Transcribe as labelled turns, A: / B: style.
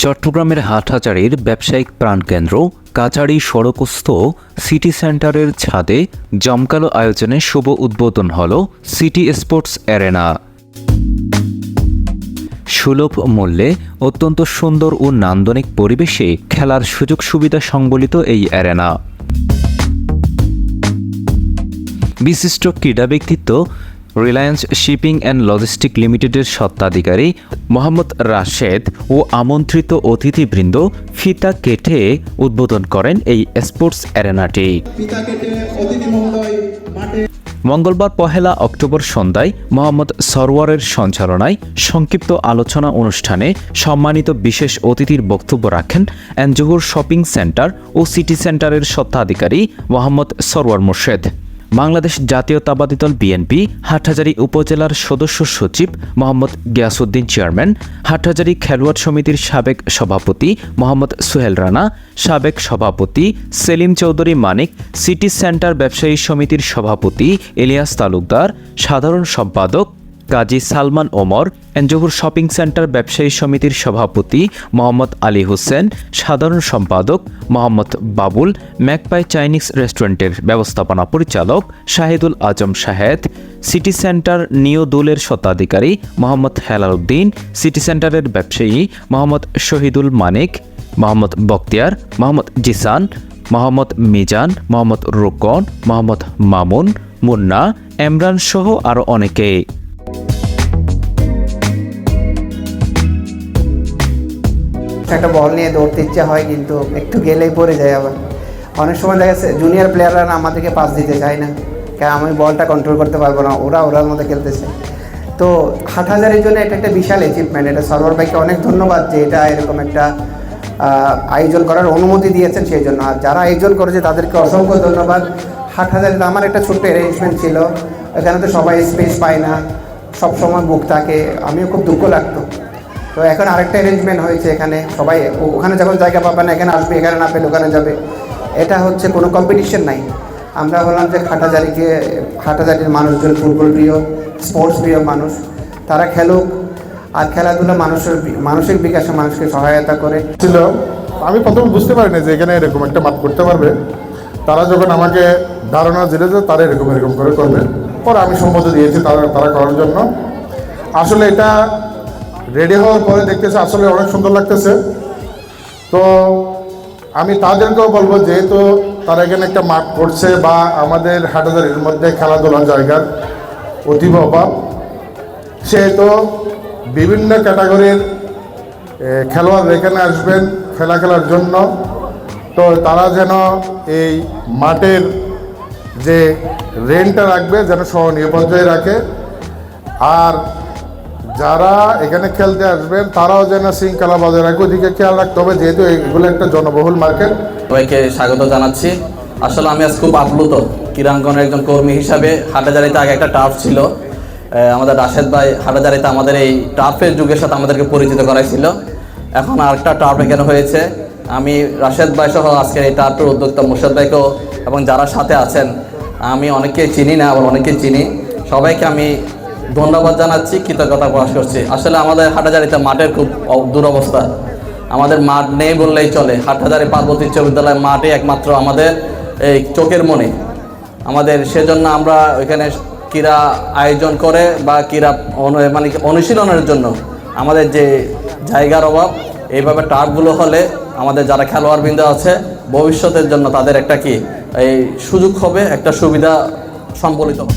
A: চট্টগ্রামের হাটহাজারীর ব্যবসায়িক প্রাণকেন্দ্র কাছাড়ি সড়কস্থ সিটি সেন্টারের ছাদে জমকালো আয়োজনে শুভ উদ্বোধন হল সিটি স্পোর্টস অ্যারেনা। সুলভ মূল্যে অত্যন্ত সুন্দর ও নান্দনিক পরিবেশে খেলার সুযোগ সুবিধা সংবলিত এই অ্যারেনা। বিশিষ্ট ক্রীড়া ব্যক্তিত্ব রিলায়েন্স শিপিং অ্যান্ড লজিস্টিক লিমিটেডের স্বত্বাধিকারী মোহাম্মদ রাশেদ ও আমন্ত্রিত অতিথিবৃন্দ ফিতা কেটে উদ্বোধন করেন এই স্পোর্টস অ্যারেনাটি। মঙ্গলবার 1 অক্টোবর সন্ধ্যায় মোহাম্মদ সরওয়ারের সঞ্চালনায় সংক্ষিপ্ত আলোচনা অনুষ্ঠানে সম্মানিত বিশেষ অতিথির বক্তব্য রাখেন এনজোহর শপিং সেন্টার ও সিটি সেন্টারের স্বত্বাধিকারী মোহাম্মদ সরওয়ার মোর্শেদ। বাংলাদেশ জাতীয়তাবাদী দল বিএনপি হাটহাজারী উপজেলার সদস্য সচিব মোহাম্মদ গিয়াসউদ্দিন চেয়ারম্যান, হাটহাজারী খেলোয়াড় সমিতির সাবেক সভাপতি মোহাম্মদ সোহেল রানা, সাবেক সভাপতি সেলিম চৌধুরী মানিক, সিটি সেন্টার ব্যবসায়ী সমিতির সভাপতি ইলিয়াস তালুকদার, সাধারণ সম্পাদক কাজী সালমান ওমর, এনজোহর শপিং সেন্টার ব্যবসায়ী সমিতির সভাপতি মোহাম্মদ আলী হোসেন, সাধারণ সম্পাদক মোহাম্মদ বাবুল, ম্যাকপাই চাইনিজ রেস্টুরেন্টের ব্যবস্থাপনা পরিচালক শাহিদুল আজম শাহেদ, সিটি সেন্টার নিউ দুলের স্বত্বাধিকারী মোহাম্মদ হেলাল উদ্দিন, সিটি সেন্টারের ব্যবসায়ী মোহাম্মদ শহীদুল মানিক, মোহাম্মদ বখতিয়ার, মোহাম্মদ জিসান, মোহাম্মদ মিজান, মোহাম্মদ রুকন, মোহাম্মদ মামুন, মুন্না, এমরান সহ আরও অনেকে।
B: একটা বল নিয়ে দৌড়তে ইচ্ছা হয়, কিন্তু একটু গেলেই পড়ে যায়। আবার অনেক সময় দেখা যাচ্ছে জুনিয়র প্লেয়াররা আমাদেরকে পাস দিতে চায় না, কারণ আমি বলটা কন্ট্রোল করতে পারবো না, ওরার মধ্যে খেলতেছে। তো হাটহাজারীর জন্য এটা একটা বিশাল অ্যাচিভমেন্ট। এটা সরওয়ার ভাইকে অনেক ধন্যবাদ যে এটা এরকম একটা আয়োজন করার অনুমতি দিয়েছেন সেই জন্য। আর যারা আয়োজন করেছে তাদেরকে অসংখ্য ধন্যবাদ। হাটহাজারীতে আমার একটা ছোট্ট অ্যারেঞ্জমেন্ট ছিল, এখানে তো সবাই স্পেস পায় না, সবসময় বুক থাকে, আমিও খুব দুঃখ লাগতো। তো এখন আরেকটা অ্যারেঞ্জমেন্ট হয়েছে, এখানে সবাই ওখানে যখন জায়গা পাবে না এখানে আসবে, এখানে না পেলে ওখানে যাবে। এটা হচ্ছে কোনো কম্পিটিশন নাই। আমরা বললাম যে হাটহাজারীর মানুষজন ফুটবল প্রিয়, স্পোর্টস প্রিয় মানুষ, তারা খেলুক। আর খেলাধুলা মানসিক বিকাশে মানুষকে সহায়তা করে।
C: ছিল আমি প্রথমে বুঝতে পারিনি যে এখানে এরকম একটা মাঠ করতে পারবে। তারা যখন আমাকে ধারণা দিলে যে তারা এরকম করে করবে, পরে আমি সম্মতি দিয়েছি তারা করার জন্য। আসলে এটা রেডি হওয়ার পরে দেখতেছে আসলে অনেক সুন্দর লাগতেছে। তো আমি তাদেরকেও বলবো, যেহেতু তারা এখানে একটা মাঠ করছে বা আমাদের হাটহাজারীর মধ্যে খেলাধুলার জায়গার অতীব অভাব, সেহেতু বিভিন্ন ক্যাটাগরির খেলোয়াড় এখানে আসবেন খেলার জন্য। তো তারা যেন এই মাঠের যে রেন্টটা রাখবে যেন সহনীয় পর্যায়ে রাখে। আর যারা এখানে খেলতে আসবেন তারাও যেন শৃঙ্খলা বজায় রাখে, ওদিকে খেয়াল রাখতে হবে, যেহেতু এগুলো একটা জনবহুল মার্কেট।
D: সবাইকে স্বাগত জানাচ্ছি। আসলে আমি আজ খুব আপ্লুত ক্রীড়াঙ্গনের একজন কর্মী হিসাবে। হাটহাজারীতে আগে একটা টার্ফ ছিল, আমাদের রাশেদ ভাই হাটহাজারীতে আমাদের এই টার্ফের যুগের সাথে আমাদেরকে পরিচিত করাইছিল। এখন আরেকটা টার্ফ এখানে হয়েছে। আমি রাশেদ ভাই সহ আজকের এই টার্ফের উদ্যোক্তা মোর্শেদ ভাইকেও এবং যারা সাথে আছেন, আমি অনেককে চিনি না আবার অনেককে চিনি, সবাইকে আমি ধন্যবাদ জানাচ্ছি, কৃতজ্ঞতা প্রকাশ করছি। আসলে আমাদের হাটহাজারীতে মাঠের খুব দুরবস্থা, আমাদের মাঠ নেই বললেই চলে। হাটহাজারী পার্বতী উচ্চ বিদ্যালয়ের মাঠে একমাত্র আমাদের এই চোখের মণি আমাদের। সেজন্য আমরা ওইখানে ক্রীড়া আয়োজন করে বা ক্রীড়া মানে অনুশীলনের জন্য আমাদের যে জায়গার অভাব, এইভাবে টার্ফগুলো হলে আমাদের যারা খেলোয়াড়বৃন্দ আছে ভবিষ্যতের জন্য তাদের একটা এই সুযোগ হবে, একটা সুবিধা সম্বলিত হবে।